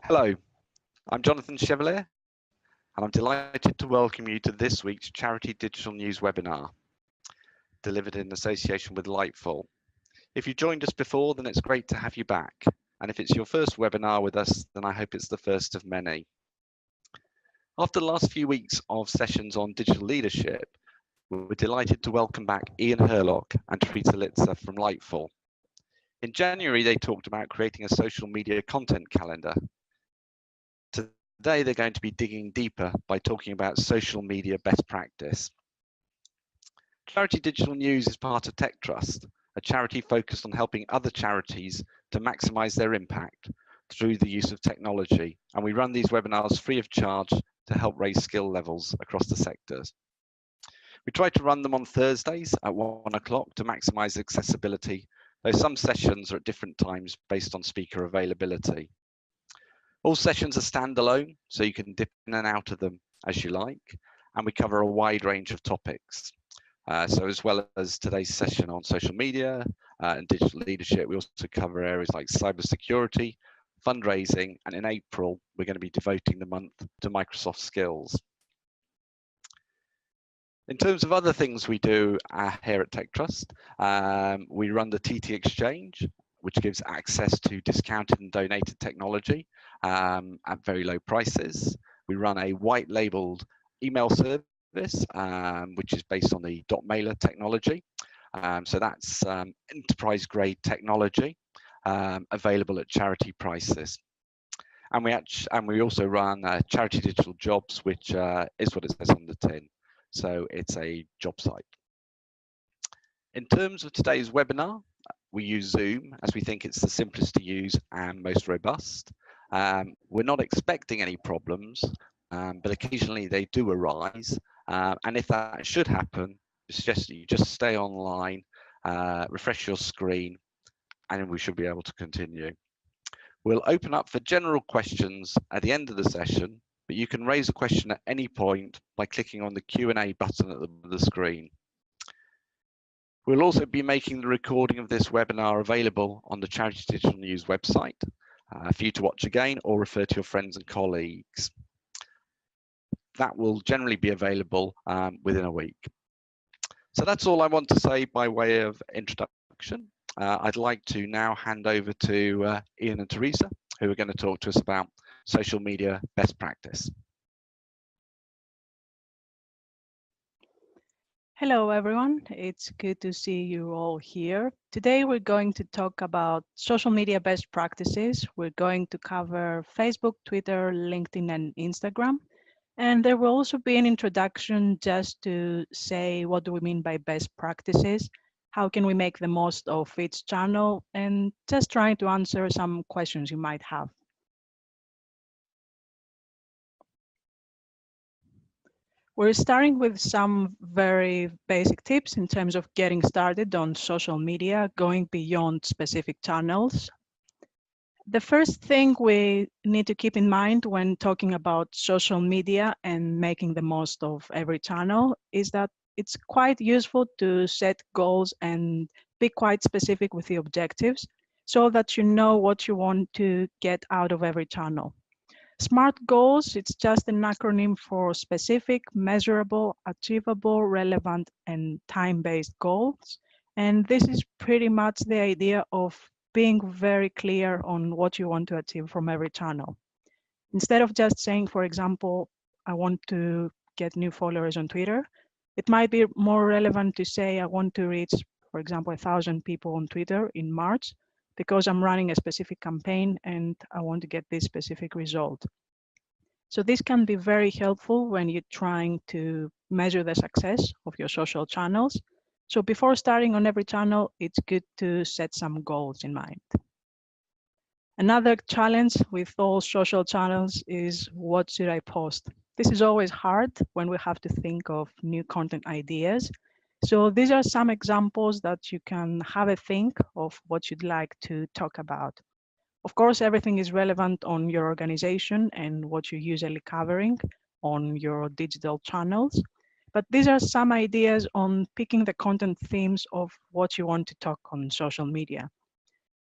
Hello, I'm Jonathan Chevalier, and I'm delighted to welcome you to this week's Charity Digital News webinar, delivered in association with Lightful. If you joined us before, then it's great to have you back. And if it's your first webinar with us, then I hope it's the first of many. After the last few weeks of sessions on digital leadership, we're delighted to welcome back Ian Herlock and Teresa Litzer from Lightful. In January, they talked about creating a social media content calendar. Today, they're going to be digging deeper by talking about social media best practice. Charity Digital News is part of Tech Trust, a charity focused on helping other charities to maximize their impact through the use of technology. And we run these webinars free of charge to help raise skill levels across the sectors. We try to run them on Thursdays at 1 o'clock to maximize accessibility, though some sessions are at different times based on speaker availability. All sessions are standalone, so you can dip in and out of them as you like, and we cover a wide range of topics. So as well as today's session on social media and digital leadership, we also cover areas like cybersecurity, fundraising, and in April, we're going to be devoting the month to Microsoft skills. In terms of other things we do here at Tech Trust, we run the TT Exchange, which gives access to discounted and donated technology at very low prices. We run a white labeled email service, which is based on the .mailer technology. So that's enterprise grade technology available at charity prices. And we also run Charity Digital Jobs, which is what it says on the tin. So it's a job site. In terms of today's webinar, we use Zoom as we think it's the simplest to use and most robust. We're not expecting any problems, but occasionally they do arise. And if that should happen, it's just you just stay online, refresh your screen, and we should be able to continue. We'll open up for general questions at the end of the session, but you can raise a question at any point by clicking on the Q&A button at the screen. We'll also be making the recording of this webinar available on the Charity Digital News website for you to watch again or refer to your friends and colleagues. That will generally be available within a week. So that's all I want to say by way of introduction. I'd like to now hand over to Ian and Teresa, who are going to talk to us about social media best practice. Hello, everyone. It's good to see you all here. Today, we're going to talk about social media best practices. We're going to cover Facebook, Twitter, LinkedIn, and Instagram. And there will also be an introduction just to say what do we mean by best practices, how can we make the most of each channel, and just trying to answer some questions you might have. We're starting with some very basic tips in terms of getting started on social media, going beyond specific channels. The first thing we need to keep in mind when talking about social media and making the most of every channel is that it's quite useful to set goals and be quite specific with the objectives so that you know what you want to get out of every channel. SMART goals, it's just an acronym for specific, measurable, achievable, relevant, and time-based goals. And this is pretty much the idea of being very clear on what you want to achieve from every channel. Instead of just saying, for example, I want to get new followers on Twitter, it might be more relevant to say I want to reach, for example, 1,000 people on Twitter in March, because I'm running a specific campaign and I want to get this specific result. So this can be very helpful when you're trying to measure the success of your social channels. So before starting on every channel, it's good to set some goals in mind. Another challenge with all social channels is what should I post? This is always hard when we have to think of new content ideas. So these are some examples that you can have a think of what you'd like to talk about. Of course, everything is relevant on your organization and what you're usually covering on your digital channels. But these are some ideas on picking the content themes of what you want to talk on social media.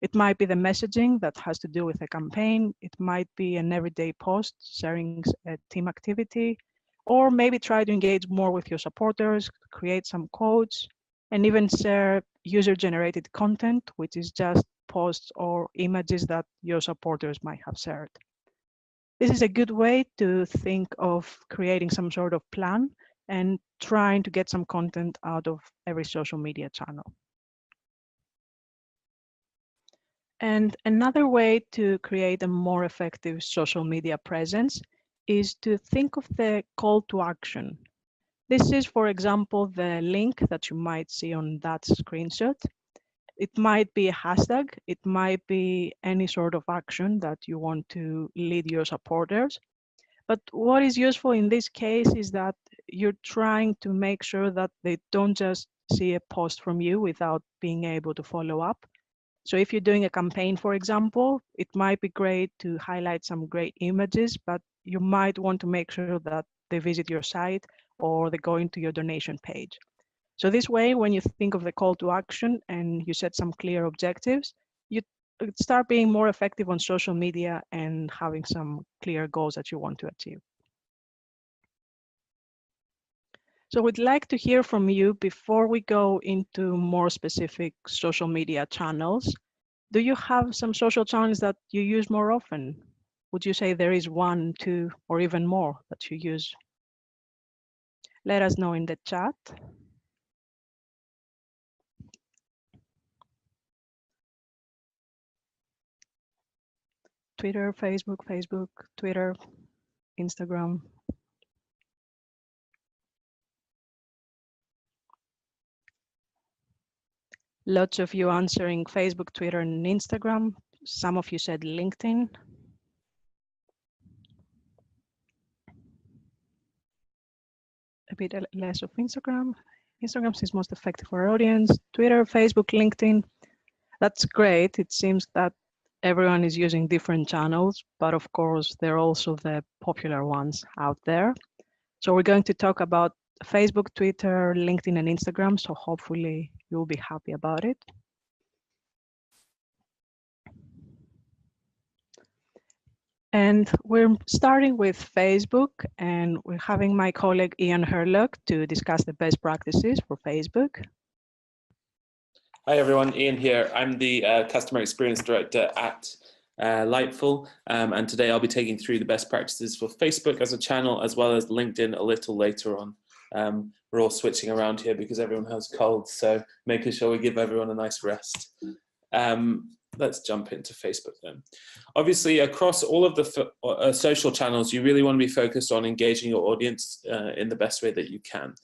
It might be the messaging that has to do with a campaign. It might be an everyday post sharing a team activity, or maybe try to engage more with your supporters, create some quotes, and even share user-generated content, which is just posts or images that your supporters might have shared. This is a good way to think of creating some sort of plan and trying to get some content out of every social media channel. And another way to create a more effective social media presence is to think of the call to action. This is, for example, the link that you might see on that screenshot. It might be a hashtag, it might be any sort of action that you want to lead your supporters. But what is useful in this case is that you're trying to make sure that they don't just see a post from you without being able to follow up. So if you're doing a campaign, for example, it might be great to highlight some great images, but you might want to make sure that they visit your site or they go into your donation page. So this way, when you think of the call to action and you set some clear objectives, you start being more effective on social media and having some clear goals that you want to achieve. So we'd like to hear from you before we go into more specific social media channels. Do you have some social channels that you use more often? Would you say there is one, two, or even more that you use? Let us know in the chat. Twitter, Facebook, Twitter, Instagram. Lots of you answering Facebook, Twitter, and Instagram. Some of you said LinkedIn. A bit less of Instagram. Instagram is most effective for our audience. Twitter, Facebook, LinkedIn. That's great. It seems that everyone is using different channels, but of course, they're also the popular ones out there. So we're going to talk about Facebook, Twitter, LinkedIn, and Instagram. So hopefully you'll be happy about it. And we're starting with Facebook, and we're having my colleague Ian Herlock to discuss the best practices for Facebook. Hi everyone, Ian here. I'm the Customer Experience Director at Lightful, and today I'll be taking through the best practices for Facebook as a channel, as well as LinkedIn a little later on. We're all switching around here because everyone has colds, so making sure we give everyone a nice rest. Let's jump into Facebook then. Obviously, across all of the social channels, you really want to be focused on engaging your audience in the best way that you can.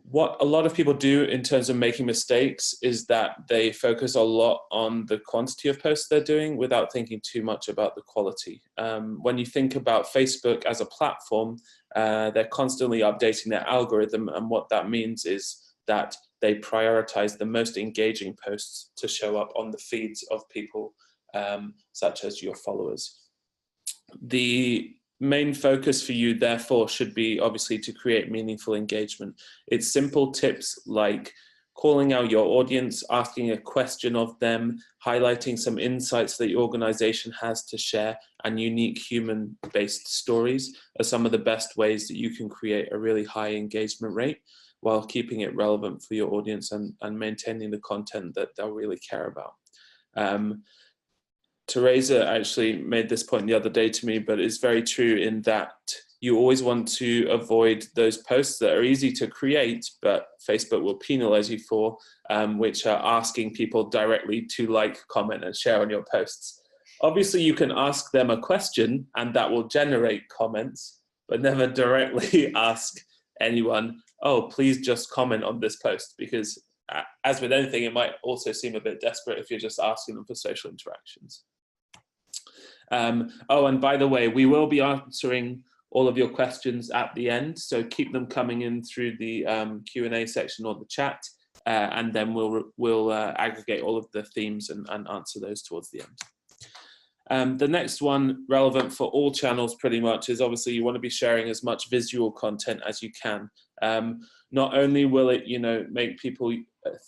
What a lot of people do in terms of making mistakes is that they focus a lot on the quantity of posts they're doing without thinking too much about the quality. When you think about Facebook as a platform, they're constantly updating their algorithm, and what that means is that they prioritize the most engaging posts to show up on the feeds of people such as your followers. The main focus for you, therefore, should be obviously to create meaningful engagement. It's simple tips like calling out your audience, asking a question of them, highlighting some insights that your organization has to share, and unique human-based stories are some of the best ways that you can create a really high engagement rate while keeping it relevant for your audience and maintaining the content that they'll really care about. Teresa actually made this point the other day to me, but it's very true in that you always want to avoid those posts that are easy to create, but Facebook will penalize you for, which are asking people directly to like, comment, and share on your posts. Obviously, you can ask them a question and that will generate comments, but never directly ask anyone, oh, please just comment on this post, because as with anything, it might also seem a bit desperate if you're just asking them for social interactions. Oh, and by the way, we will be answering all of your questions at the end, so keep them coming in through the Q&A section or the chat, and then we'll aggregate all of the themes and answer those towards the end. The next one, relevant for all channels pretty much, is obviously you want to be sharing as much visual content as you can. Not only will it, make people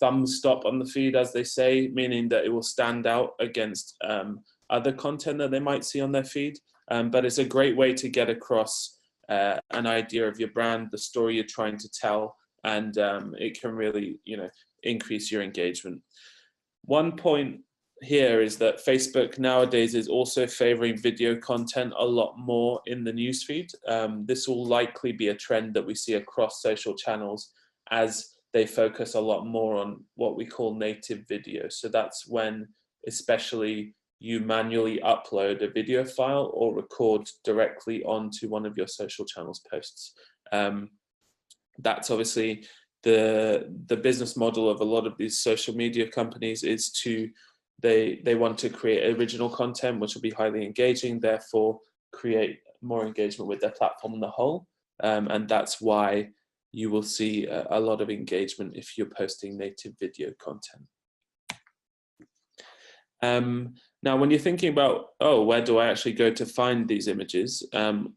thumb stop on the feed, as they say, meaning that it will stand out against other content that they might see on their feed. But it's a great way to get across an idea of your brand, the story you're trying to tell, and it can really, increase your engagement. One point here is that Facebook nowadays is also favoring video content a lot more in the newsfeed. This will likely be a trend that we see across social channels as they focus a lot more on what we call native video. So that's when especially you manually upload a video file or record directly onto one of your social channels posts. That's obviously the business model of a lot of these social media companies is to, they want to create original content which will be highly engaging, therefore create more engagement with their platform on the whole. And that's why you will see a lot of engagement if you're posting native video content. Now, when you're thinking about, oh, where do I actually go to find these images?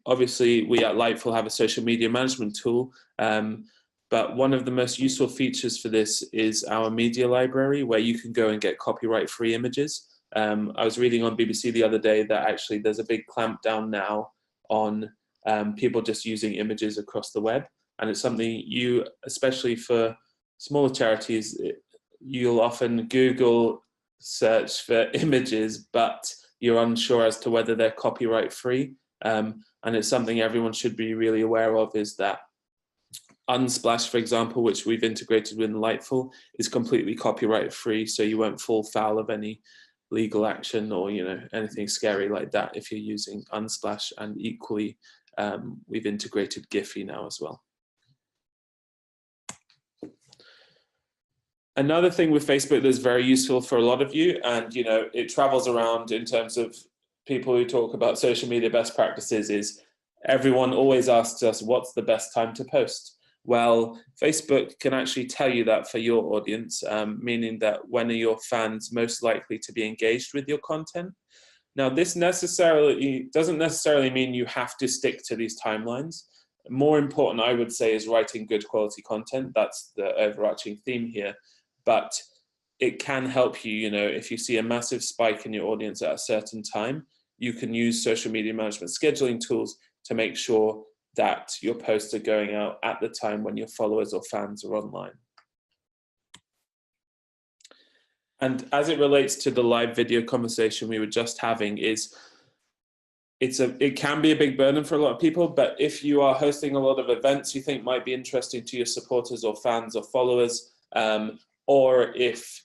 Obviously, we at Lightful have a social media management tool, but one of the most useful features for this is our media library, where you can go and get copyright-free images. I was reading on BBC the other day that actually there's a big clamp down now on people just using images across the web. And it's something you, especially for smaller charities, you'll often Google search for images, but you're unsure as to whether they're copyright free. And it's something everyone should be really aware of, is that Unsplash, for example, which we've integrated with Lightful, is completely copyright free, so you won't fall foul of any legal action or anything scary like that if you're using Unsplash. And equally, we've integrated Giphy now as well. Another thing with Facebook that's very useful for a lot of you, and it travels around in terms of people who talk about social media best practices, is everyone always asks us, what's the best time to post? Well, Facebook can actually tell you that for your audience, meaning that when are your fans most likely to be engaged with your content? Now, this doesn't necessarily mean you have to stick to these timelines. More important, I would say, is writing good quality content. That's the overarching theme here. But it can help you, if you see a massive spike in your audience at a certain time, you can use social media management scheduling tools to make sure that your posts are going out at the time when your followers or fans are online. And as it relates to the live video conversation we were just having, it can be a big burden for a lot of people, but if you are hosting a lot of events you think might be interesting to your supporters or fans or followers, or if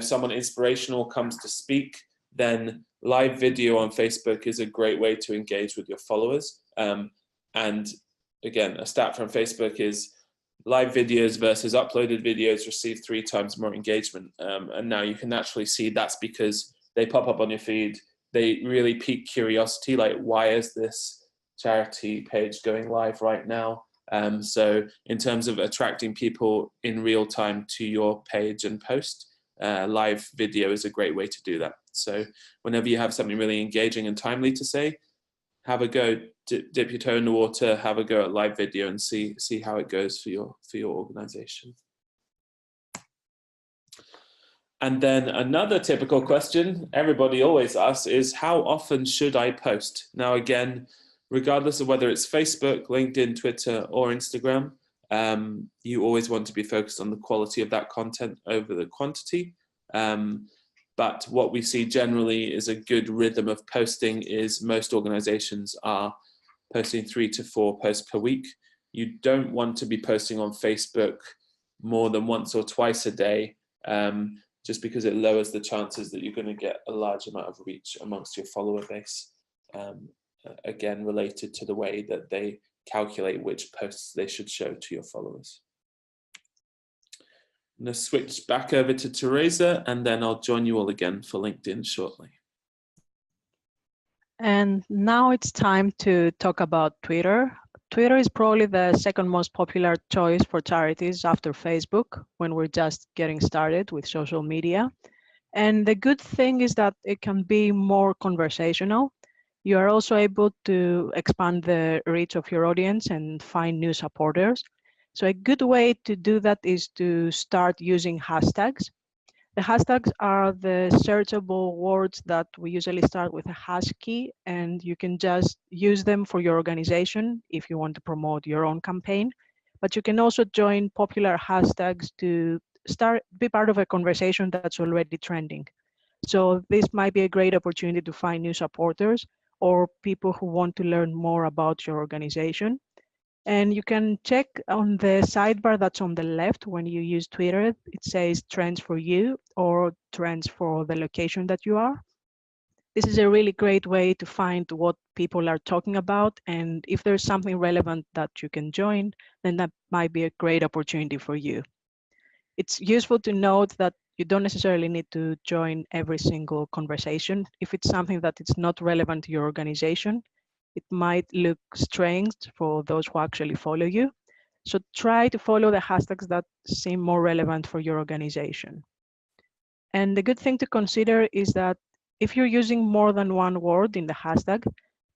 someone inspirational comes to speak, then live video on Facebook is a great way to engage with your followers. And again, a stat from Facebook is live videos versus uploaded videos receive 3 times more engagement. And now you can actually see that's because they pop up on your feed. They really pique curiosity, like, why is this charity page going live right now? So in terms of attracting people in real time to your page and post, live video is a great way to do that. So whenever you have something really engaging and timely to say, have a go, dip your toe in the water, have a go at live video and see how it goes for your organization. And then another typical question everybody always asks is, how often should I post? Now, again, regardless of whether it's Facebook, LinkedIn, Twitter, or Instagram, you always want to be focused on the quality of that content over the quantity. But what we see generally is a good rhythm of posting is most organizations are posting 3 to 4 posts per week. You don't want to be posting on Facebook more than once or twice a day, just because it lowers the chances that you're going to get a large amount of reach amongst your follower base. Again, related to the way that they calculate which posts they should show to your followers. I'm going to switch back over to Teresa, and then I'll join you all again for LinkedIn shortly. And now it's time to talk about Twitter. Twitter is probably the second most popular choice for charities after Facebook when we're just getting started with social media. And the good thing is that it can be more conversational. You are also able to expand the reach of your audience and find new supporters. So a good way to do that is to start using hashtags. The hashtags are the searchable words that we usually start with a hash key, and you can just use them for your organization if you want to promote your own campaign. But you can also join popular hashtags to be part of a conversation that's already trending. So this might be a great opportunity to find new supporters or people who want to learn more about your organization. And you can check on the sidebar that's on the left when you use Twitter. It says trends for you or trends for the location that you are. This is a really great way to find what people are talking about. And if there's something relevant that you can join, then that might be a great opportunity for you. It's useful to note that you don't necessarily need to join every single conversation. If it's something that is not relevant to your organization, it might look strange for those who actually follow you. So try to follow the hashtags that seem more relevant for your organization. And the good thing to consider is that if you're using more than one word in the hashtag,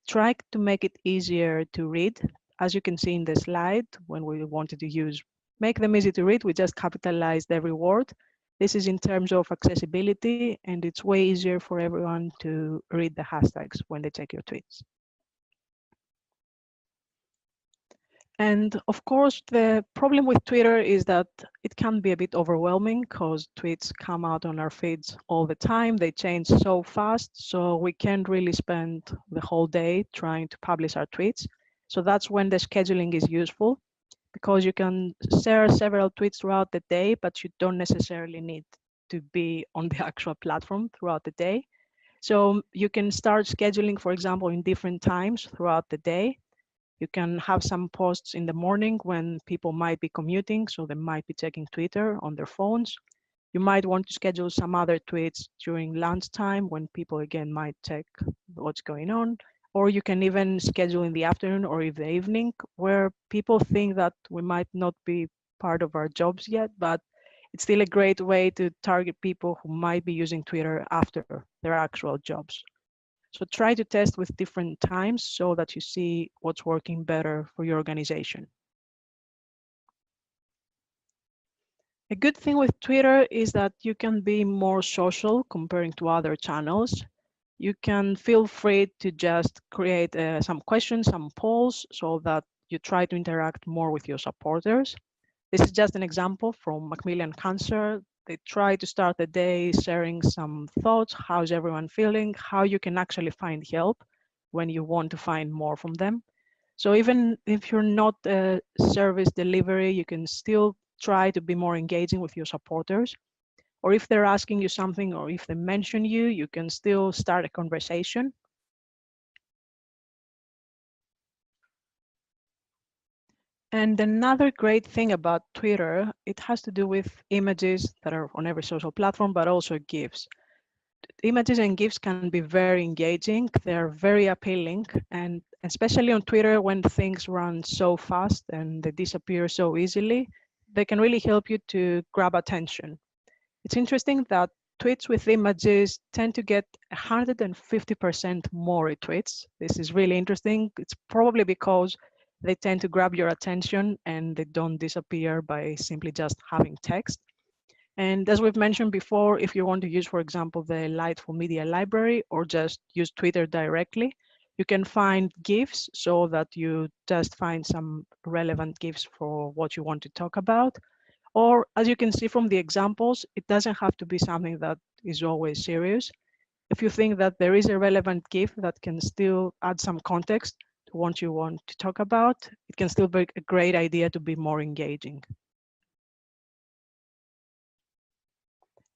try to make it easier to read. As you can see in the slide, when we wanted to make them easy to read, we just capitalized every word. This is in terms of accessibility, and it's way easier for everyone to read the hashtags when they check your tweets. And of course, the problem with Twitter is that it can be a bit overwhelming because tweets come out on our feeds all the time. They change so fast, so we can't really spend the whole day trying to publish our tweets. So that's when the scheduling is useful, because you can share several tweets throughout the day, but you don't necessarily need to be on the actual platform throughout the day. So you can start scheduling, for example, in different times throughout the day. You can have some posts in the morning when people might be commuting, so they might be checking Twitter on their phones. You might want to schedule some other tweets during lunchtime when people again might check what's going on. Or you can even schedule in the afternoon or in the evening where people think that we might not be part of our jobs yet, but it's still a great way to target people who might be using Twitter after their actual jobs. So try to test with different times so that you see what's working better for your organization. A good thing with Twitter is that you can be more social comparing to other channels. You can feel free to just create some questions, some polls, so that you try to interact more with your supporters. This is just an example from Macmillan Cancer. They try to start the day sharing some thoughts. How's everyone feeling? How you can actually find help when you want to find more from them. So even if you're not a service delivery, you can still try to be more engaging with your supporters. Or if they're asking you something, or if they mention you, you can still start a conversation. And another great thing about Twitter, it has to do with images that are on every social platform, but also GIFs. Images and GIFs can be very engaging. They're very appealing, and especially on Twitter when things run so fast and they disappear so easily, they can really help you to grab attention. It's interesting that tweets with images tend to get 150% more retweets. This is really interesting. It's probably because they tend to grab your attention and they don't disappear by simply just having text. And as we've mentioned before, if you want to use, for example, the Lightful Media Library or just use Twitter directly, you can find GIFs so that you just find some relevant GIFs for what you want to talk about. Or as you can see from the examples, it doesn't have to be something that is always serious. If you think that there is a relevant GIF that can still add some context to what you want to talk about, it can still be a great idea to be more engaging.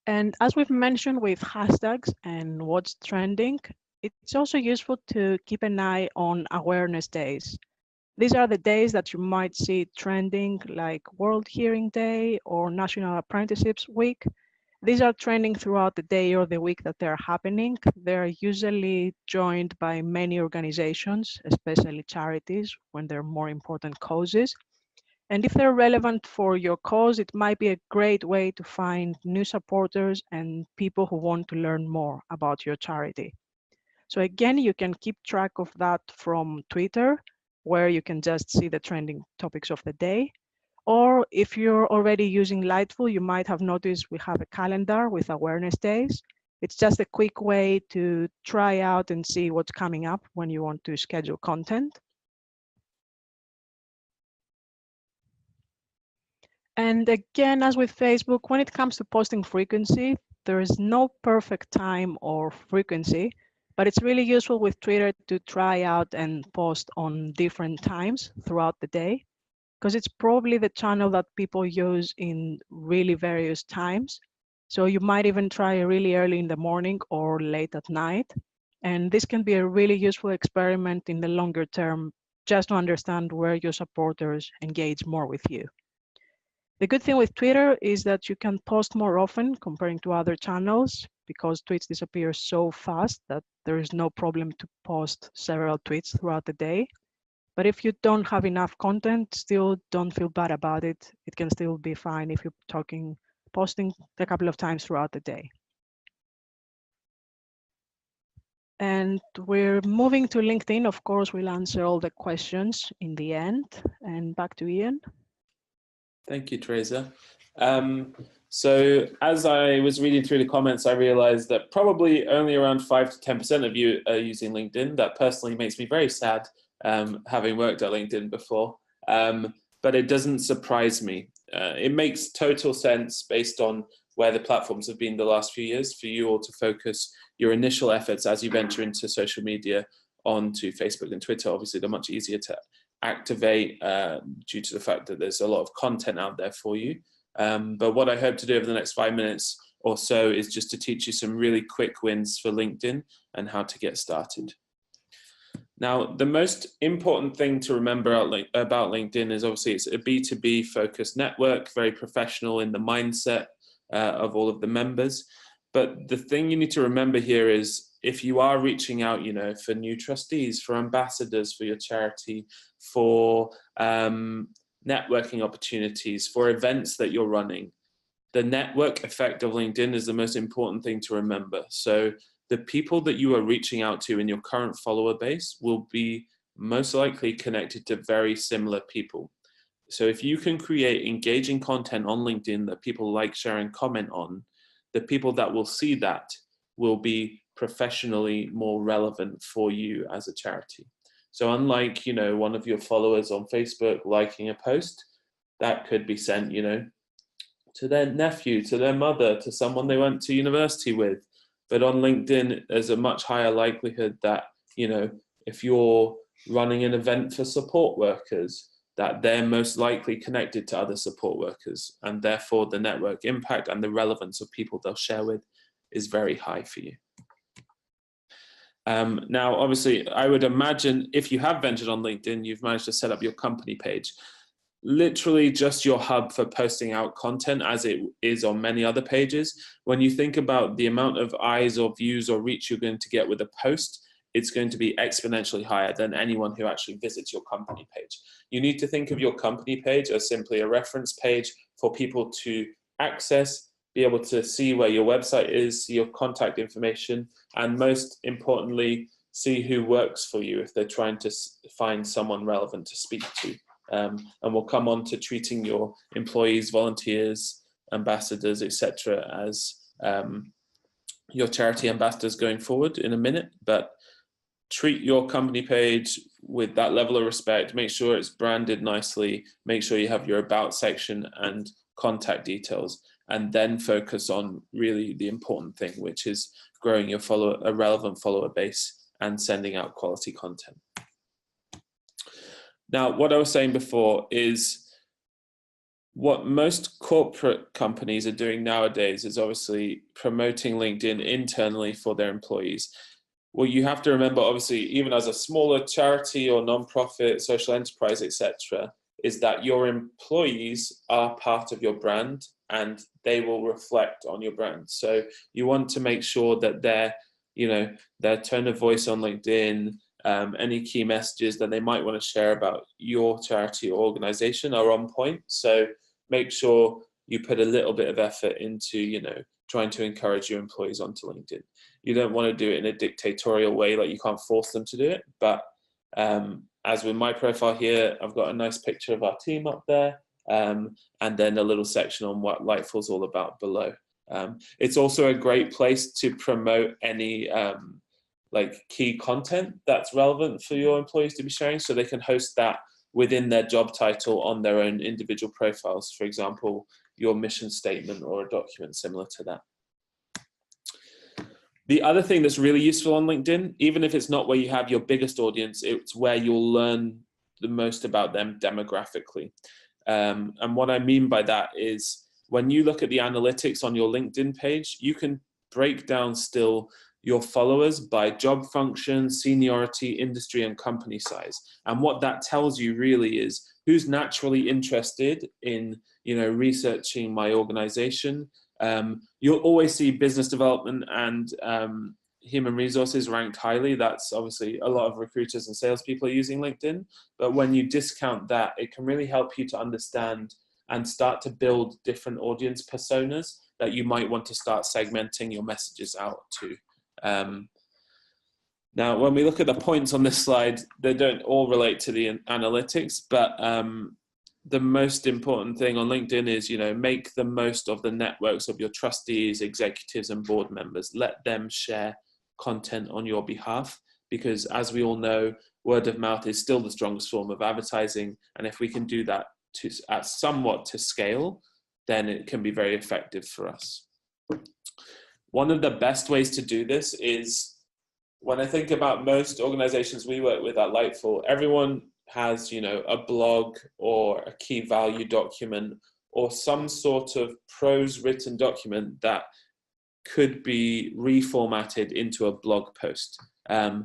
And as we've mentioned with hashtags and what's trending, it's also useful to keep an eye on awareness days. These are the days that you might see trending, like World Hearing Day or National Apprenticeships Week. These are trending throughout the day or the week that they're happening. They're usually joined by many organizations, especially charities, when they're more important causes. And if they're relevant for your cause, it might be a great way to find new supporters and people who want to learn more about your charity. So again, you can keep track of that from Twitter, where you can just see the trending topics of the day. Or if you're already using Lightful, you might have noticed we have a calendar with awareness days. It's just a quick way to try out and see what's coming up when you want to schedule content. And again, as with Facebook, when it comes to posting frequency, there is no perfect time or frequency, but it's really useful with Twitter to try out and post on different times throughout the day, because it's probably the channel that people use in really various times. So you might even try really early in the morning or late at night. And this can be a really useful experiment in the longer term, just to understand where your supporters engage more with you. The good thing with Twitter is that you can post more often comparing to other channels, because tweets disappear so fast that there is no problem to post several tweets throughout the day. But if you don't have enough content, still don't feel bad about it. It can still be fine if you're posting a couple of times throughout the day. And we're moving to LinkedIn. Of course, we'll answer all the questions in the end. And back to Ian. Thank you, Teresa. So as I was reading through the comments, I realized that probably only around 5 to 10% of you are using LinkedIn. That personally makes me very sad, having worked at LinkedIn before, but it doesn't surprise me. It makes total sense based on where the platforms have been the last few years for you all to focus your initial efforts as you venture into social media onto Facebook and Twitter. Obviously, they're much easier to activate due to the fact that there's a lot of content out there for you. But what I hope to do over the next 5 minutes or so is just to teach you some really quick wins for LinkedIn and how to get started. Now, the most important thing to remember about LinkedIn is obviously it's a B2B focused network, very professional in the mindset of all of the members. But the thing you need to remember here is if you are reaching out, you know, for new trustees, for ambassadors for your charity, for networking opportunities, for events that you're running, the network effect of LinkedIn is the most important thing to remember. So the people that you are reaching out to in your current follower base will be most likely connected to very similar people. So if you can create engaging content on LinkedIn that people like, share, and comment on, the people that will see that will be professionally more relevant for you as a charity. So unlike, you know, one of your followers on Facebook liking a post, that could be sent, you know, to their nephew, to their mother, to someone they went to university with. But on LinkedIn, there's a much higher likelihood that, you know, if you're running an event for support workers, that they're most likely connected to other support workers, and therefore the network impact and the relevance of people they'll share with is very high for you. Now, obviously, I would imagine if you have ventured on LinkedIn, you've managed to set up your company page. Literally just your hub for posting out content, as it is on many other pages. When you think about the amount of eyes or views or reach you're going to get with a post, it's going to be exponentially higher than anyone who actually visits your company page. You need to think of your company page as simply a reference page for people to access, be able to see where your website is, see your contact information, and most importantly, see who works for you if they're trying to find someone relevant to speak to. And we'll come on to treating your employees, volunteers, ambassadors, etc. as your charity ambassadors going forward in a minute, but treat your company page with that level of respect. Make sure it's branded nicely, make sure you have your about section and contact details, and then focus on really the important thing, which is growing your a relevant follower base and sending out quality content. Now, what I was saying before is what most corporate companies are doing nowadays is obviously promoting LinkedIn internally for their employees. Well, you have to remember, obviously, even as a smaller charity or non-profit, social enterprise, etc., is that your employees are part of your brand and they will reflect on your brand. So you want to make sure that their tone of voice on LinkedIn, any key messages that they might want to share about your charity or organization are on point. So make sure you put a little bit of effort into, trying to encourage your employees onto LinkedIn. You don't want to do it in a dictatorial way, like you can't force them to do it. But as with my profile here, I've got a nice picture of our team up there. and then a little section on what Lightful is all about below. It's also a great place to promote any like key content that's relevant for your employees to be sharing, so they can host that within their job title on their own individual profiles. For example, your mission statement or a document similar to that. The other thing that's really useful on LinkedIn, even if it's not where you have your biggest audience, it's where you'll learn the most about them demographically. And what I mean by that is when you look at the analytics on your LinkedIn page, you can break down still your followers by job function, seniority, industry, and company size. And what that tells you really is who's naturally interested in, you know, researching my organization. You'll always see business development and human resources ranked highly. That's obviously a lot of recruiters and salespeople are using LinkedIn. But when you discount that, it can really help you to understand and start to build different audience personas that you might want to start segmenting your messages out to. Now, when we look at the points on this slide, they don't all relate to the analytics, but the most important thing on LinkedIn is, you know, make the most of the networks of your trustees, executives, and board members. Let them share content on your behalf, because as we all know, word of mouth is still the strongest form of advertising. And if we can do that at somewhat to scale, then it can be very effective for us. One of the best ways to do this is, when I think about most organizations we work with at Lightful, everyone has, you know, a blog or a key value document or some sort of prose written document that could be reformatted into a blog post. And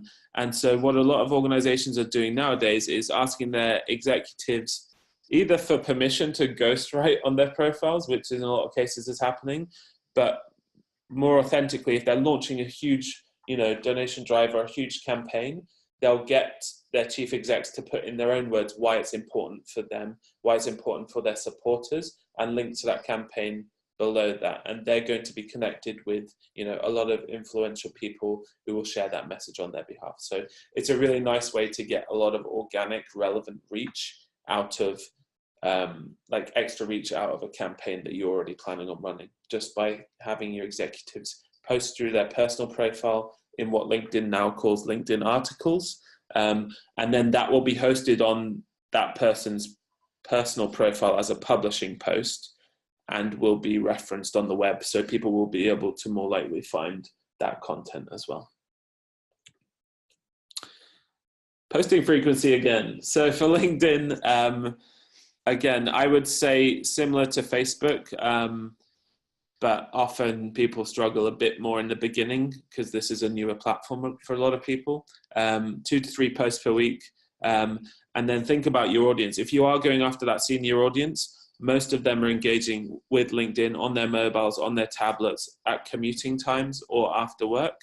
so what a lot of organizations are doing nowadays is asking their executives either for permission to ghostwrite on their profiles, which in a lot of cases is happening, but more authentically, if they're launching a huge, you know, donation drive or a huge campaign, they'll get their chief execs to put in their own words why it's important for them, why it's important for their supporters, and link to that campaign below that. And they're going to be connected with, you know, a lot of influential people who will share that message on their behalf. So it's a really nice way to get a lot of organic, relevant reach out of, like extra reach out of a campaign that you're already planning on running, just by having your executives post through their personal profile in what LinkedIn now calls LinkedIn articles. And then that will be hosted on that person's personal profile as a publishing post and will be referenced on the web. So people will be able to more likely find that content as well. Posting frequency again. So for LinkedIn, again, I would say similar to Facebook, but often people struggle a bit more in the beginning because this is a newer platform for a lot of people. 2 to 3 posts per week. And then think about your audience. If you are going after that senior audience, most of them are engaging with LinkedIn on their mobiles, on their tablets, at commuting times or after work.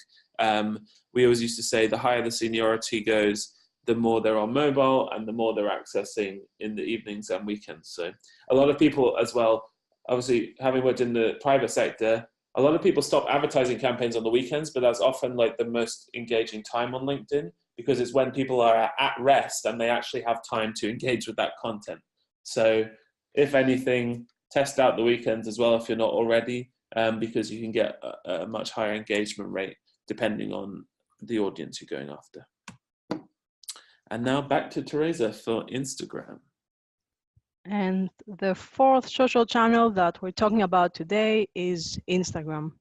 We always used to say the higher the seniority goes, the more they're on mobile and the more they're accessing in the evenings and weekends. So a lot of people as well, obviously having worked in the private sector, a lot of people stop advertising campaigns on the weekends, but that's often like the most engaging time on LinkedIn, because it's when people are at rest and they actually have time to engage with that content. So if anything, test out the weekends as well if you're not already, because you can get a much higher engagement rate depending on the audience you're going after. And now back to Teresa for Instagram. And the fourth social channel that we're talking about today is Instagram.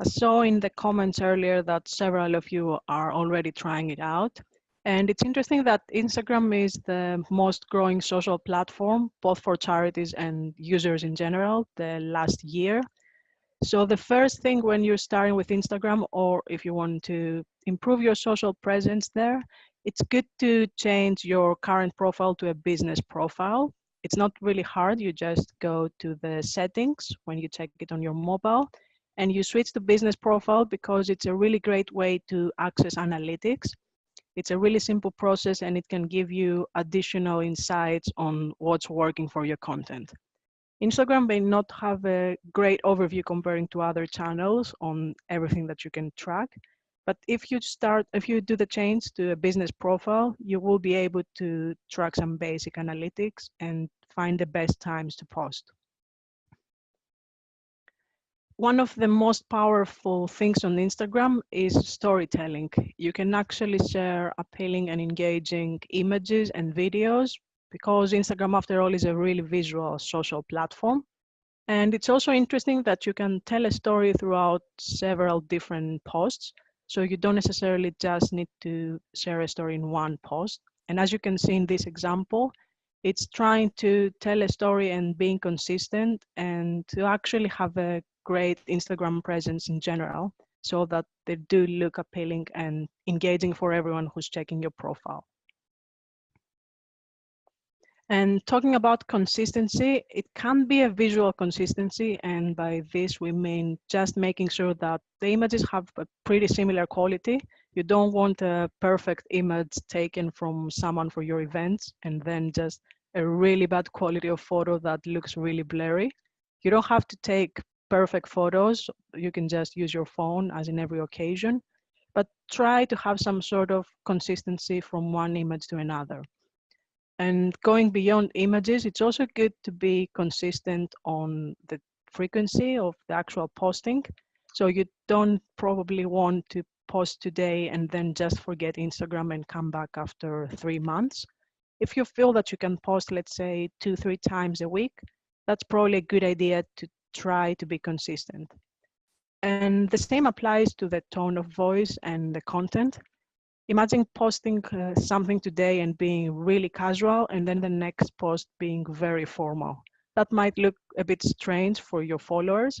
I saw in the comments earlier that several of you are already trying it out. And it's interesting that Instagram is the most growing social platform, both for charities and users in general, the last year. So the first thing when you're starting with Instagram, or if you want to improve your social presence there, it's good to change your current profile to a business profile. It's not really hard. You just go to the settings when you check it on your mobile and you switch to business profile, because it's a really great way to access analytics. It's a really simple process and it can give you additional insights on what's working for your content. Instagram may not have a great overview comparing to other channels on everything that you can track, but if you do the change to a business profile, you will be able to track some basic analytics and find the best times to post. One of the most powerful things on Instagram is storytelling. You can actually share appealing and engaging images and videos because Instagram, after all, is a really visual social platform. And it's also interesting that you can tell a story throughout several different posts. So you don't necessarily just need to share a story in one post. And as you can see in this example, it's trying to tell a story and being consistent and to actually have a great Instagram presence in general so that they do look appealing and engaging for everyone who's checking your profile. And talking about consistency, it can be a visual consistency. And by this, we mean just making sure that the images have a pretty similar quality. You don't want a perfect image taken from someone for your events and then just a really bad quality of photo that looks really blurry. You don't have to take perfect photos. You can just use your phone as in every occasion, but try to have some sort of consistency from one image to another. And going beyond images, it's also good to be consistent on the frequency of the actual posting. So you don't probably want to post today and then just forget Instagram and come back after 3 months. If you feel that you can post, let's say 2-3 times a week, that's probably a good idea to try to be consistent. And the same applies to the tone of voice and the content. Imagine posting something today and being really casual and then the next post being very formal. That might look a bit strange for your followers.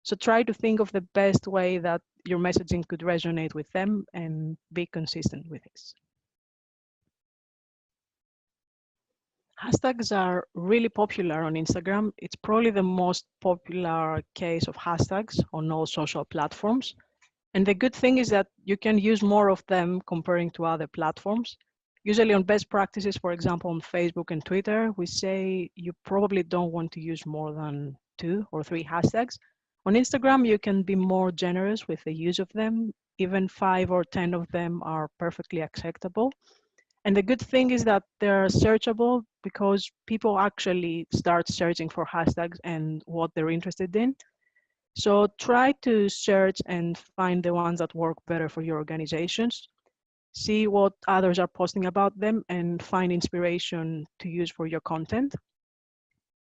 So try to think of the best way that your messaging could resonate with them and be consistent with this. Hashtags are really popular on Instagram. It's probably the most popular case of hashtags on all social platforms. And the good thing is that you can use more of them comparing to other platforms. Usually on best practices, for example, on Facebook and Twitter, we say you probably don't want to use more than 2 or 3 hashtags. On Instagram, you can be more generous with the use of them. Even 5 or 10 of them are perfectly acceptable. And the good thing is that they're searchable because people actually start searching for hashtags and what they're interested in. So try to search and find the ones that work better for your organizations. See what others are posting about them and find inspiration to use for your content.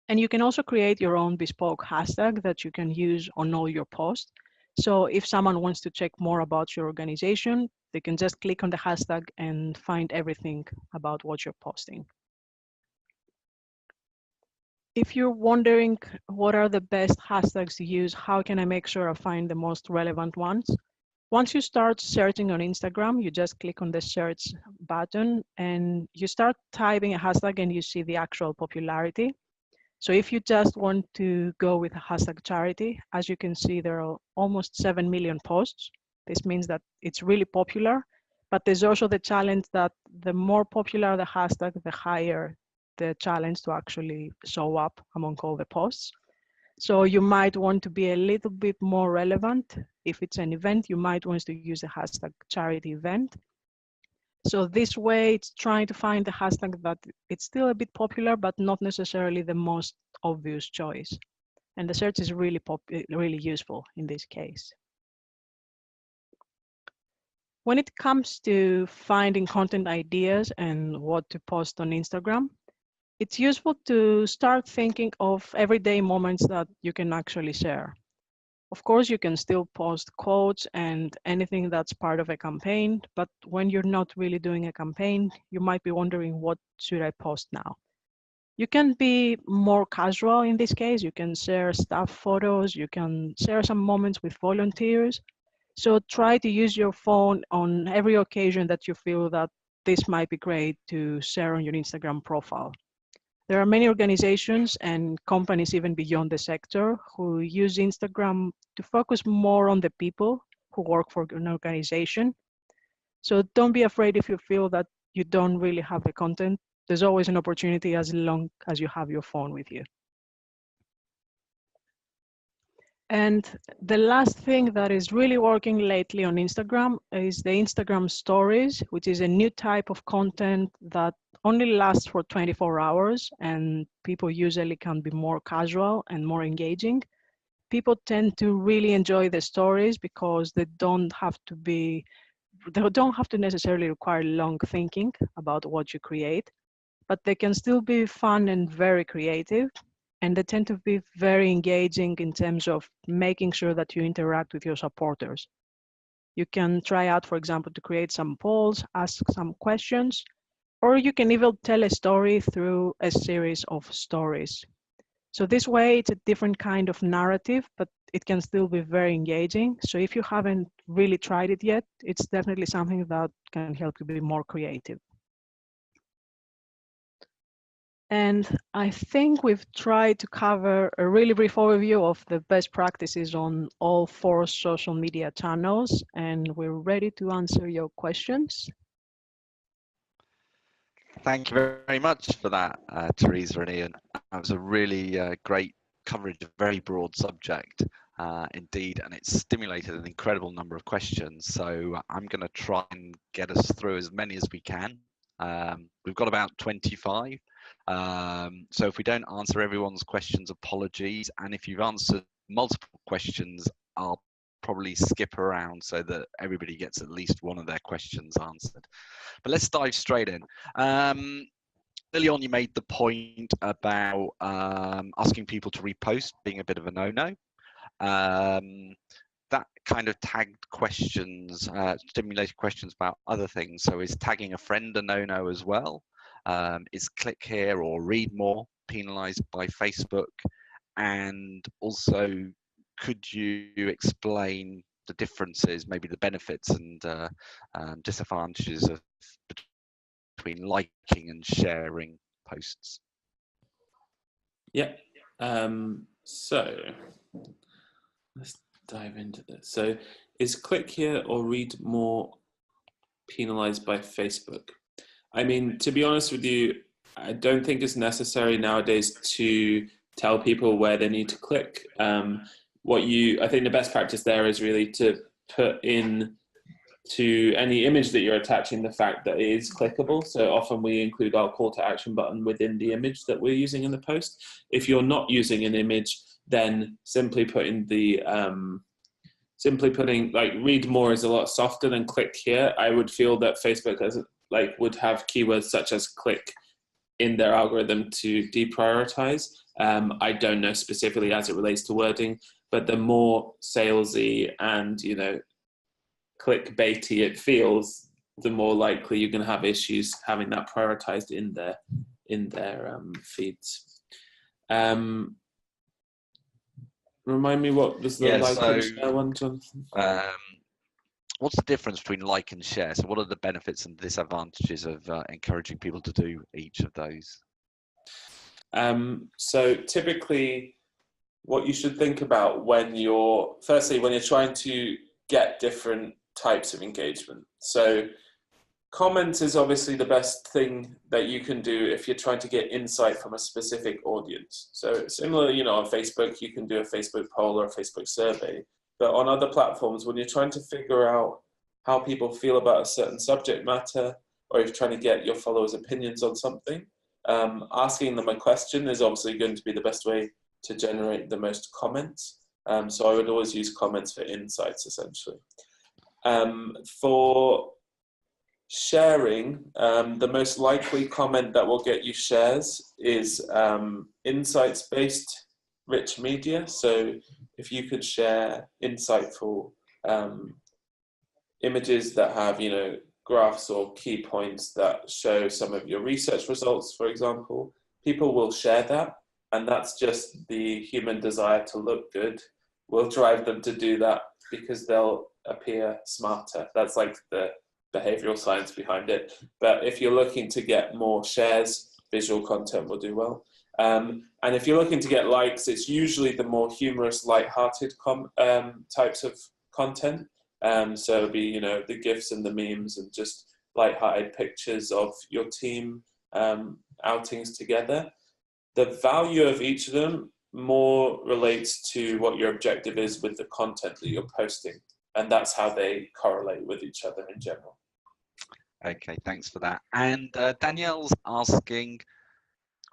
And you can also create your own bespoke hashtag that you can use on all your posts. So if someone wants to check more about your organization, they can just click on the hashtag and find everything about what you're posting. If you're wondering what are the best hashtags to use, how can I make sure I find the most relevant ones? Once you start searching on Instagram, you just click on the search button and you start typing a hashtag and you see the actual popularity. So if you just want to go with a hashtag charity, as you can see, there are almost 7 million posts. This means that it's really popular, but there's also the challenge that the more popular the hashtag, the higher the challenge to actually show up among all the posts. So you might want to be a little bit more relevant. If it's an event, you might want to use the hashtag charity event. So this way it's trying to find the hashtag that it's still a bit popular, but not necessarily the most obvious choice. And the search is really useful in this case. When it comes to finding content ideas and what to post on Instagram, it's useful to start thinking of everyday moments that you can actually share. Of course, you can still post quotes and anything that's part of a campaign, but when you're not really doing a campaign, you might be wondering, what should I post now? You can be more casual in this case. You can share staff photos, you can share some moments with volunteers. So try to use your phone on every occasion that you feel that this might be great to share on your Instagram profile. There are many organizations and companies even beyond the sector who use Instagram to focus more on the people who work for an organization. So don't be afraid if you feel that you don't really have the content. There's always an opportunity as long as you have your phone with you. And the last thing that is really working lately on Instagram is the Instagram stories, which is a new type of content that only lasts for 24 hours and people usually can be more casual and more engaging. People tend to really enjoy the stories because they don't have to necessarily require long thinking about what you create, but they can still be fun and very creative. And they tend to be very engaging in terms of making sure that you interact with your supporters. You can try out, for example, to create some polls, ask some questions, or you can even tell a story through a series of stories. So this way, it's a different kind of narrative, but it can still be very engaging. So if you haven't really tried it yet, it's definitely something that can help you be more creative. And I think we've tried to cover a really brief overview of the best practices on all 4 social media channels, and we're ready to answer your questions. Thank you very much for that, Teresa and Ian. That was a really great coverage of a very broad subject indeed, and it's stimulated an incredible number of questions. So I'm going to try and get us through as many as we can. We've got about 25. So if we don't answer everyone's questions, apologies. And if you've answered multiple questions, I'll probably skip around so that everybody gets at least one of their questions answered. But let's dive straight in. Early on, you made the point about asking people to repost being a bit of a no-no. That kind of tagged questions, stimulated questions about other things. So is tagging a friend a no-no as well? Is click here or read more penalized by Facebook? And also, could you explain the differences, maybe the benefits and disadvantages of between liking and sharing posts? Yeah. So let's dive into this. So is click here or read more penalized by Facebook? I mean, to be honest with you, I don't think it's necessary nowadays to tell people where they need to click. I think the best practice there is really to put in to any image that you're attaching the fact that it is clickable. So often we include our call to action button within the image that we're using in the post. If you're not using an image, then simply putting like read more is a lot softer than click here. I would feel that Facebook would have keywords such as click in their algorithm to deprioritize. I don't know specifically as it relates to wording, but the more salesy and clickbaity it feels, the more likely you're going to have issues having that prioritized in their feeds. Remind me, what was the like and share one, Jonathan? What's the difference between like and share? So what are the benefits and disadvantages of encouraging people to do each of those? So typically what you should think about when you're trying to get different types of engagement. So comments is obviously the best thing that you can do if you're trying to get insight from a specific audience. So similarly, on Facebook, you can do a Facebook poll or a Facebook survey. But on other platforms, when you're trying to figure out how people feel about a certain subject matter, or if you're trying to get your followers' opinions on something, asking them a question is obviously going to be the best way to generate the most comments. So I would always use comments for insights, essentially. For sharing, the most likely comment that will get you shares is insights-based rich media. So if you could share insightful images that have, graphs or key points that show some of your research results, for example, people will share that. And that's just the human desire to look good will drive them to do that because they'll appear smarter. That's like the behavioral science behind it. But if you're looking to get more shares, visual content will do well. And if you're looking to get likes, it's usually the more humorous, light-hearted types of content. So it'll be, the GIFs and the memes and just light-hearted pictures of your team outings together. The value of each of them more relates to what your objective is with the content that you're posting. And that's how they correlate with each other in general. Okay, thanks for that. And Danielle's asking,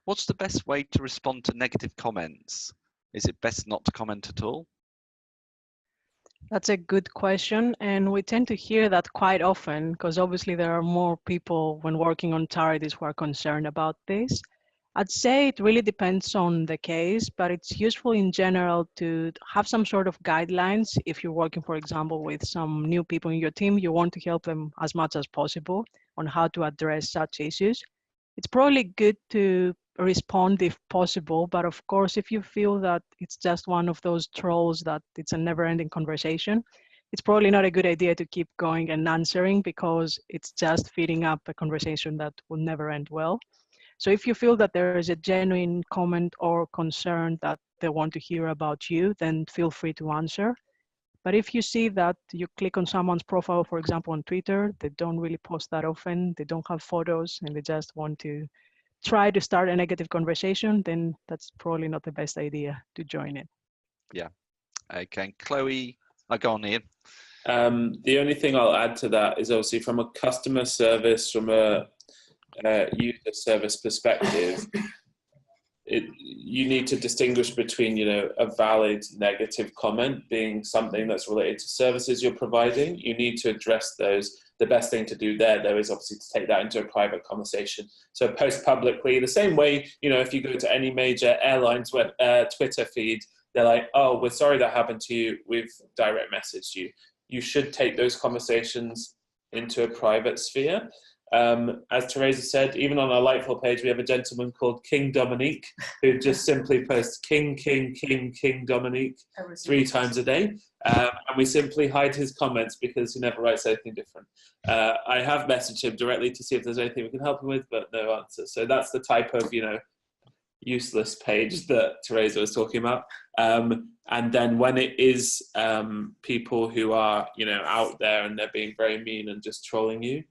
what's the best way to respond to negative comments? Is it best not to comment at all? That's a good question, and we tend to hear that quite often because obviously there are more people when working on charities who are concerned about this. I'd say it really depends on the case, but it's useful in general to have some sort of guidelines. If you're working, for example, with some new people in your team, you want to help them as much as possible on how to address such issues. It's probably good to respond if possible, but of course, if you feel that it's just one of those trolls that it's a never-ending conversation, it's probably not a good idea to keep going and answering because it's just feeding up a conversation that will never end well. So if you feel that there is a genuine comment or concern that they want to hear about you, then feel free to answer. But if you see that you click on someone's profile, for example, on Twitter, they don't really post that often, they don't have photos, and they just want to try to start a negative conversation, then that's probably not the best idea to join it. Yeah. Okay, Chloe, go on, Ian. The only thing I'll add to that is obviously from a customer service, from a user service perspective, you need to distinguish between, a valid negative comment being something that's related to services you're providing. You need to address those. The best thing to do there, though, is obviously to take that into a private conversation. So post publicly, the same way, if you go to any major airline's Twitter feed, they're like, oh, we're sorry that happened to you. We've direct messaged you. You should take those conversations into a private sphere. As Teresa said, even on our Lightful page, we have a gentleman called King Dominique who just simply posts King Dominique 3 times a day. And we simply hide his comments because he never writes anything different. I have messaged him directly to see if there's anything we can help him with, but no answer. So that's the type of, useless page that Teresa was talking about. And then when it is people who are, out there and they're being very mean and just trolling you,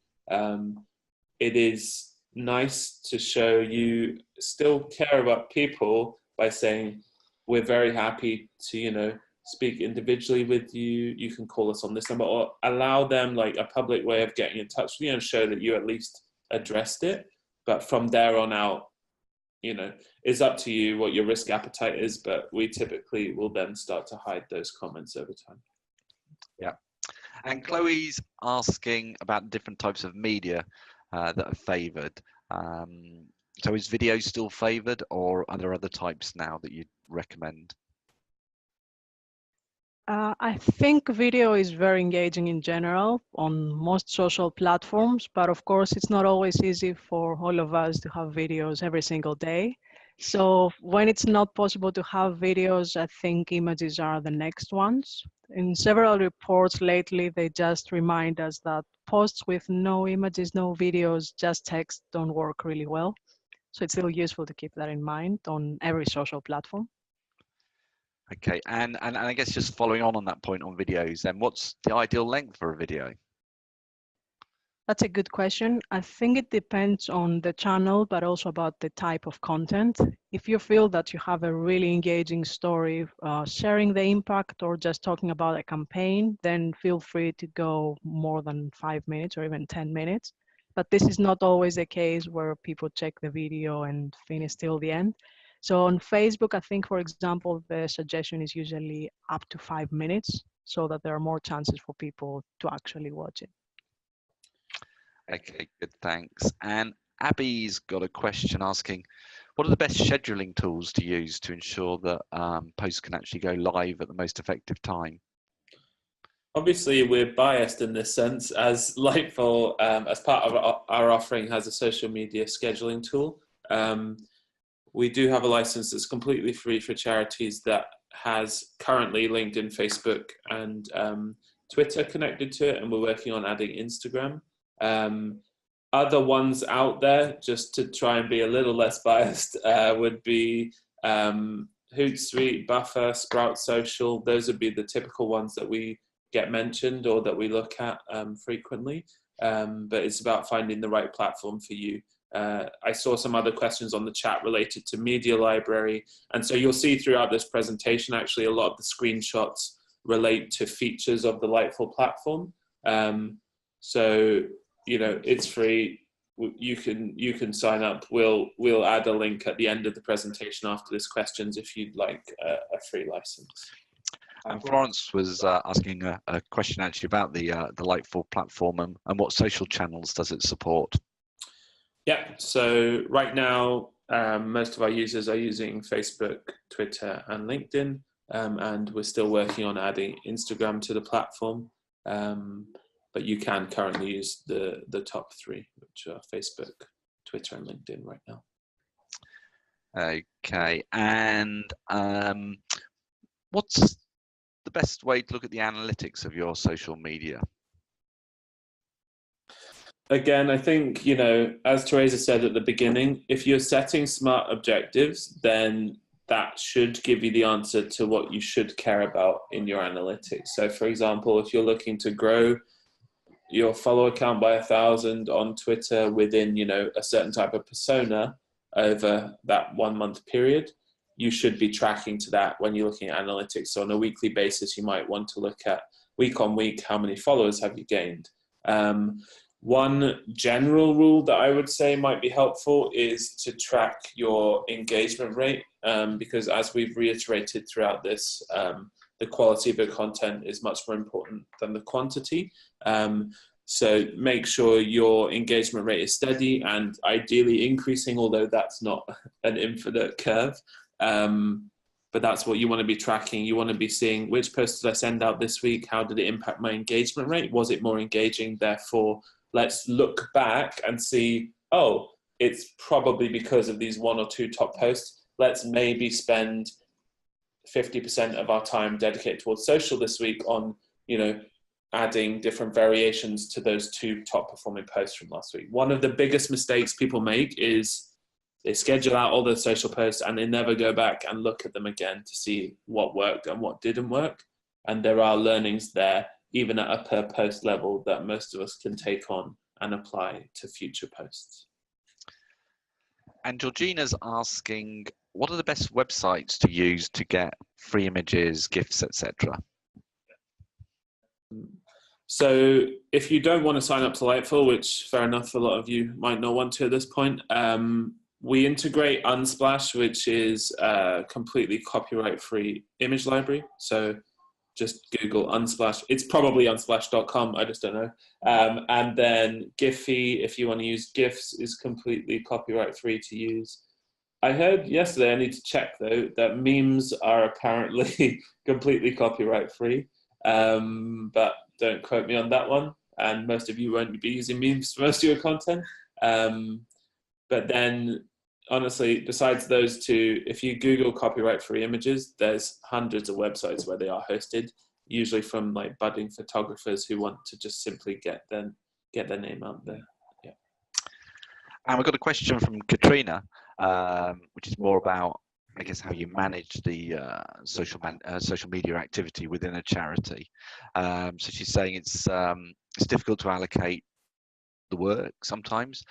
it is nice to show you still care about people by saying, we're very happy to, speak individually with you. You can call us on this number, or allow them like a public way of getting in touch with you and show that you at least addressed it. But from there on out, it's up to you what your risk appetite is, but we typically will then start to hide those comments over time. Yeah. And Chloe's asking about different types of media that are favoured. So is video still favoured, or are there other types now that you'd recommend? I think video is very engaging in general on most social platforms, but of course it's not always easy for all of us to have videos every single day. So when it's not possible to have videos, I think images are the next ones. In several reports lately, they just remind us that posts with no images, no videos, just text don't work really well. So it's still useful to keep that in mind on every social platform. Okay, and I guess just following on that point on videos, then what's the ideal length for a video? That's a good question. I think it depends on the channel, but also about the type of content. If you feel that you have a really engaging story, sharing the impact or just talking about a campaign, then feel free to go more than 5 minutes or even 10 minutes. But this is not always the case where people check the video and finish till the end. So on Facebook, I think, for example, the suggestion is usually up to 5 minutes so that there are more chances for people to actually watch it. Okay, good, thanks. And Abby's got a question asking, what are the best scheduling tools to use to ensure that posts can actually go live at the most effective time? Obviously, we're biased in this sense, as Lightful, as part of our offering, has a social media scheduling tool. We do have a license that's completely free for charities that has currently LinkedIn, Facebook, and Twitter connected to it, and we're working on adding Instagram. Other ones out there, just to try and be a little less biased, would be Hootsuite, Buffer, Sprout Social. Those would be the typical ones that we get mentioned or that we look at frequently. But it's about finding the right platform for you. I saw some other questions on the chat related to media library. And so you'll see throughout this presentation, actually, a lot of the screenshots relate to features of the Lightful platform. So you know, it's free. You can sign up. We'll add a link at the end of the presentation after this questions if you'd like a free license. And Florence was asking a question actually about the Lightful platform and what social channels does it support? Yeah, so right now most of our users are using Facebook, Twitter, and LinkedIn, and we're still working on adding Instagram to the platform. But you can currently use the top three, which are Facebook, Twitter, and LinkedIn right now. Okay, and what's the best way to look at the analytics of your social media? Again, I think, you know, as Teresa said at the beginning, if you're setting smart objectives, then that should give you the answer to what you should care about in your analytics. So for example, if you're looking to grow your follower count by 1,000 on Twitter within, you know, a certain type of persona over that 1 month period, you should be tracking to that when you're looking at analytics. So on a weekly basis, you might want to look at week on week, how many followers have you gained? One general rule that I would say might be helpful is to track your engagement rate, because as we've reiterated throughout this, the quality of your content is much more important than the quantity. So make sure your engagement rate is steady and ideally increasing, although that's not an infinite curve. But that's what you want to be tracking. You want to be seeing which post did I send out this week? How did it impact my engagement rate? Was it more engaging? Therefore, let's look back and see, oh, it's probably because of these 1 or 2 top posts. Let's maybe spend 50% of our time dedicated towards social this week on, you know, adding different variations to those 2 top performing posts from last week. One of the biggest mistakes people make is they schedule out all the social posts and they never go back and look at them again to see what worked and what didn't work. And there are learnings there, even at a per post level, that most of us can take on and apply to future posts. And Georgina's asking, what are the best websites to use to get free images, GIFs, etc.? So if you don't want to sign up to Lightful, which fair enough, a lot of you might not want to at this point, we integrate Unsplash, which is a completely copyright-free image library. So just Google Unsplash. It's probably unsplash.com, I just don't know. And then Giphy, if you want to use GIFs, is completely copyright-free to use. I heard yesterday, I need to check though, that memes are apparently completely copyright-free, but don't quote me on that one. And most of you won't be using memes for most of your content. But then, honestly, besides those 2, if you Google copyright-free images, there's hundreds of websites where they are hosted, usually from like budding photographers who want to just simply get their name out there. Yeah. And we've got a question from Katrina, which is more about, I guess, how you manage the social media activity within a charity. So she's saying it's difficult to allocate the work sometimes.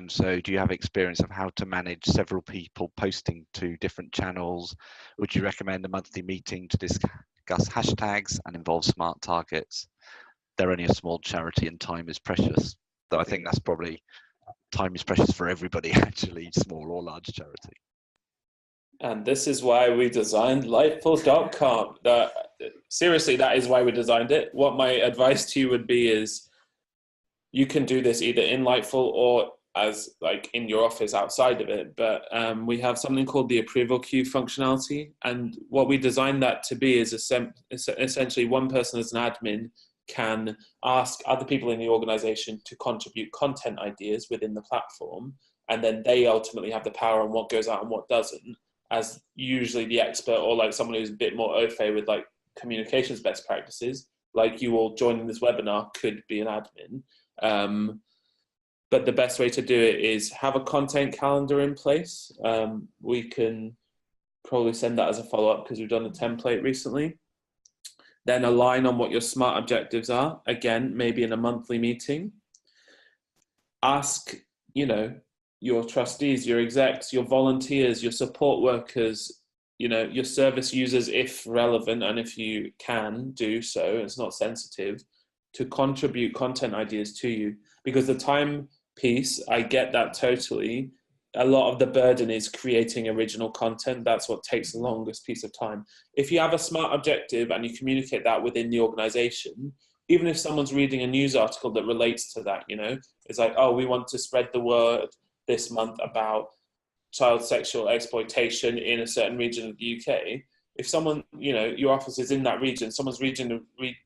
So do you have experience of how to manage several people posting to different channels? Would you recommend a monthly meeting to discuss hashtags and involve smart targets? They're only a small charity and time is precious. Though I think that's probably, time is precious for everybody, actually, small or large charity. And this is why we designed Lightful.com. Seriously, that is why we designed it. What my advice to you would be is, you can do this either in Lightful or as like in your office outside of it. But we have something called the approval queue functionality. And what we designed that to be is essentially one person as an admin can ask other people in the organization to contribute content ideas within the platform. And then they ultimately have the power on what goes out and what doesn't, as usually the expert or like someone who's a bit more au fait with like communications best practices, like you all joining this webinar could be an admin. But the best way to do it is have a content calendar in place. We can probably send that as a follow-up because we've done a template recently. Then align on what your SMART objectives are. Again, maybe in a monthly meeting. Ask, you know, your trustees, your execs, your volunteers, your support workers, you know, your service users, if relevant, and if you can do so, it's not sensitive, to contribute content ideas to you. because the time piece, I get that totally. A lot of the burden is creating original content. That's what takes the longest piece of time. If you have a smart objective and you communicate that within the organization, even if someone's reading a news article that relates to that, it's like, oh, we want to spread the word this month about child sexual exploitation in a certain region of the UK. If someone, your office is in that region, someone's reading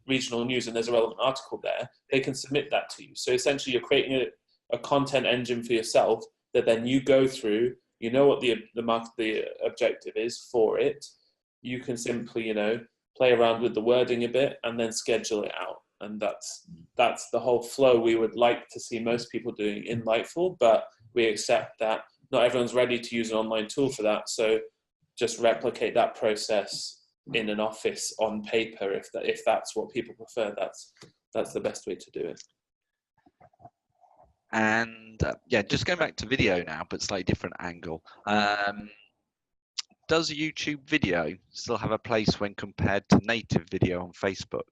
regional news and there's a relevant article there, they can submit that to you. So essentially you're creating a content engine for yourself that then you go through, what the objective is for it. You can simply, play around with the wording a bit and then schedule it out. And that's the whole flow we would like to see most people doing in Lightful, but we accept that not everyone's ready to use an online tool for that. So just replicate that process in an office on paper if that's what people prefer. That's the best way to do it. And just going back to video now, but slightly different angle. Does YouTube video still have a place when compared to native video on Facebook?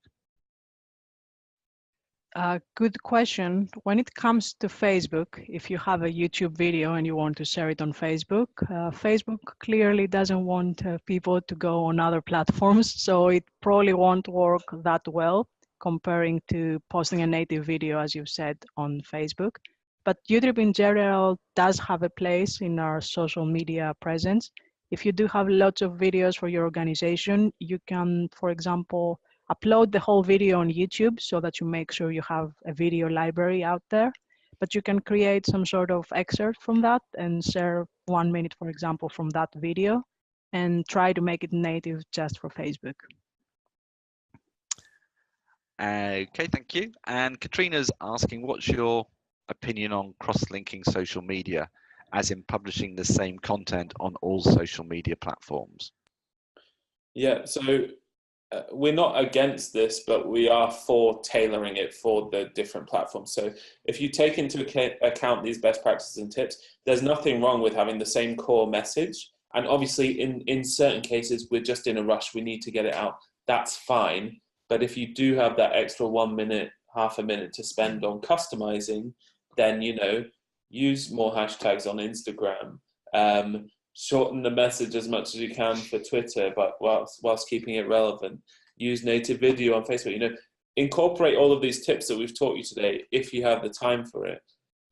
Good question. When it comes to Facebook, if you have a YouTube video and you want to share it on Facebook, Facebook clearly doesn't want people to go on other platforms, so it probably won't work that well comparing to posting a native video, as you said, on Facebook. But YouTube in general does have a place in our social media presence. If you do have lots of videos for your organization, you can, for example, upload the whole video on YouTube so that you make sure you have a video library out there. But you can create some sort of excerpt from that and share 1 minute, for example, from that video and try to make it native just for Facebook. Okay, thank you. And Katrina's asking, what's your opinion on cross-linking social media, as in publishing the same content on all social media platforms? Yeah, so we're not against this, but we are for tailoring it for the different platforms. So if you take into account these best practices and tips, there's nothing wrong with having the same core message. And obviously in certain cases, we're just in a rush, we need to get it out. That's fine. But if you do have that extra 1 minute, half a minute to spend on customizing, then, use more hashtags on Instagram, shorten the message as much as you can for Twitter, but whilst keeping it relevant. Use native video on Facebook. Incorporate all of these tips that we've taught you today if you have the time for it.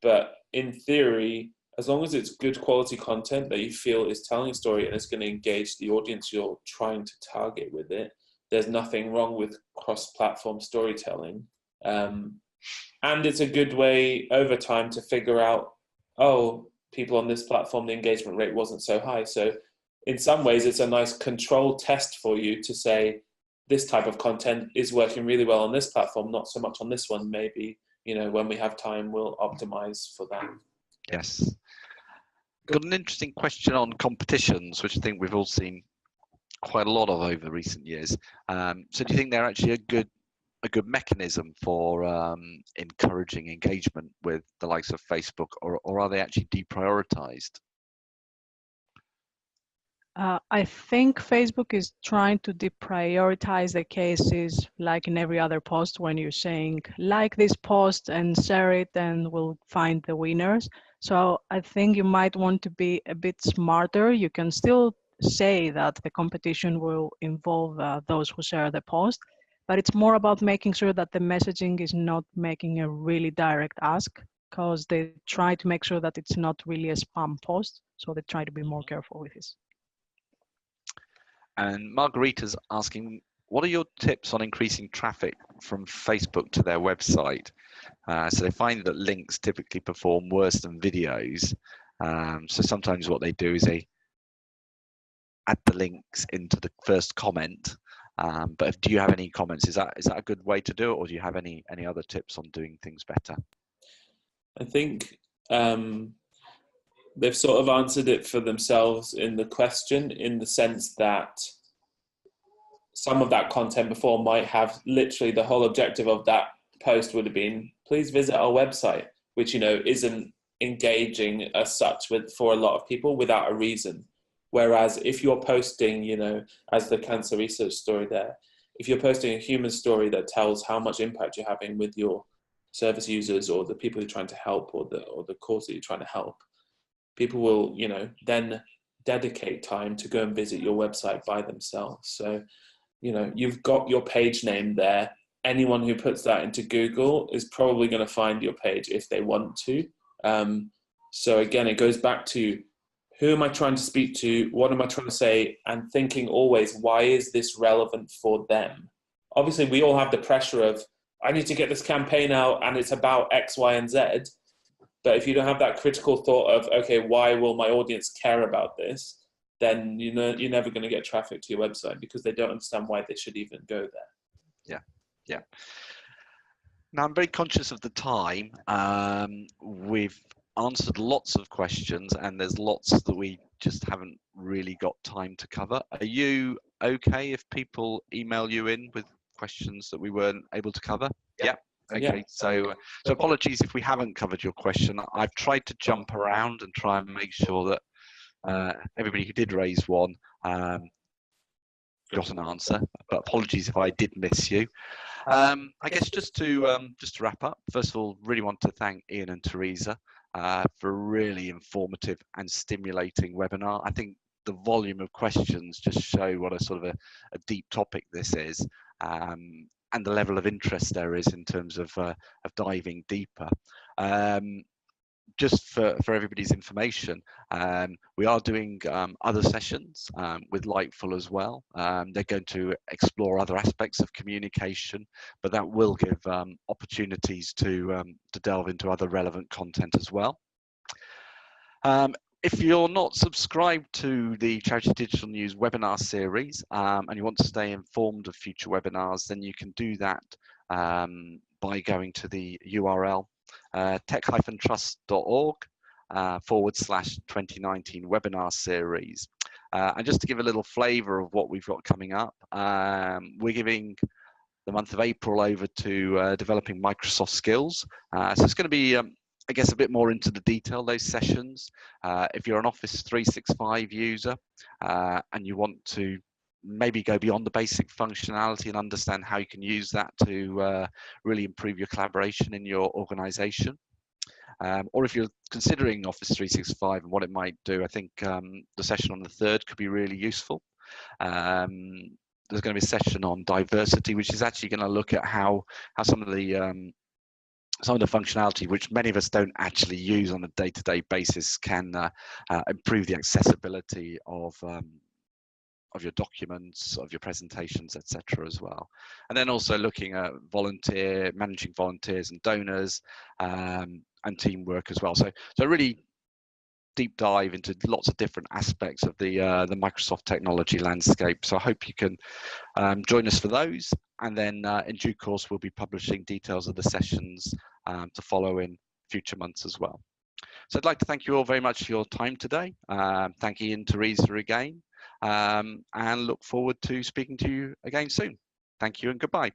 But in theory, as long as it's good quality content that you feel is telling a story and it's going to engage the audience you're trying to target with it, there's nothing wrong with cross-platform storytelling. And it's a good way over time to figure out, people on this platform, the engagement rate wasn't so high. So in some ways, it's a nice control test for you to say, this type of content is working really well on this platform, not so much on this one. Maybe, when we have time, we'll optimize for that. Yes. Got an interesting question on competitions, which I think we've all seen quite a lot of over recent years. So do you think they're actually a good mechanism for encouraging engagement with the likes of Facebook, or are they actually deprioritized? I think Facebook is trying to deprioritize the cases, like in every other post, when you're saying like this post and share it and we'll find the winners. So I think you might want to be a bit smarter. You can still say that the competition will involve those who share the post, but it's more about making sure that the messaging is not making a really direct ask, because they try to make sure that it's not really a spam post. So they try to be more careful with this. And Margarita's asking, what are your tips on increasing traffic from Facebook to their website? So they find that links typically perform worse than videos. So sometimes what they do is they add the links into the first comment. But do you have any comments? Is that a good way to do it, or do you have any other tips on doing things better? I think they've sort of answered it for themselves in the question, in the sense that some of that content before might have literally the whole objective of that post would have been, please visit our website, which, isn't engaging as such for a lot of people without a reason. Whereas if you're posting, as the cancer research story there, if you're posting a human story that tells how much impact you're having with your service users or the people you're trying to help, or the cause that you're trying to help, people will, you know, then dedicate time to go and visit your website by themselves. So, you know, you've got your page name there. Anyone who puts that into Google is probably going to find your page if they want to. So again, it goes back to, who am I trying to speak to? What am I trying to say? And thinking always, why is this relevant for them? Obviously, we all have the pressure of, I need to get this campaign out and it's about X, Y, and Z. But if you don't have that critical thought of, okay, why will my audience care about this? Then you know you're never going to get traffic to your website, because they don't understand why they should even go there. Yeah. Now, I'm very conscious of the time. We've answered lots of questions, and there's lots that we just haven't really got time to cover. Are you okay if people email you in with questions that we weren't able to cover? Yeah. Okay. So apologies if we haven't covered your question. I've tried to jump around and try and make sure that everybody who did raise one got an answer, but apologies if I did miss you. I guess just to wrap up, first of all, really want to thank Ian and Teresa for a really informative and stimulating webinar. I think the volume of questions just show what a sort of a deep topic this is, and the level of interest there is in terms of diving deeper. Just for everybody's information, we are doing other sessions with Lightful as well. They're going to explore other aspects of communication, but that will give opportunities to delve into other relevant content as well. If you're not subscribed to the Charity Digital News webinar series and you want to stay informed of future webinars, then you can do that by going to the URL tech-trust.org /2019 webinar series. And just to give a little flavor of what we've got coming up, we're giving the month of April over to developing Microsoft skills. So it's going to be, I guess, a bit more into the detail, those sessions. If you're an Office 365 user and you want to maybe go beyond the basic functionality and understand how you can use that to really improve your collaboration in your organization. Or if you're considering Office 365 and what it might do, I think the session on the 3rd could be really useful. There's going to be a session on diversity, which is actually going to look at how some of the functionality, which many of us don't actually use on a day-to-day basis, can improve the accessibility of your documents, of your presentations, etc. as well. And then also looking at managing volunteers and donors and teamwork as well. So really deep dive into lots of different aspects of the Microsoft technology landscape. So I hope you can join us for those. And then in due course, we'll be publishing details of the sessions to follow in future months as well. So I'd like to thank you all very much for your time today. Thank Ian, Teresa again. And look forward to speaking to you again soon. Thank you and goodbye.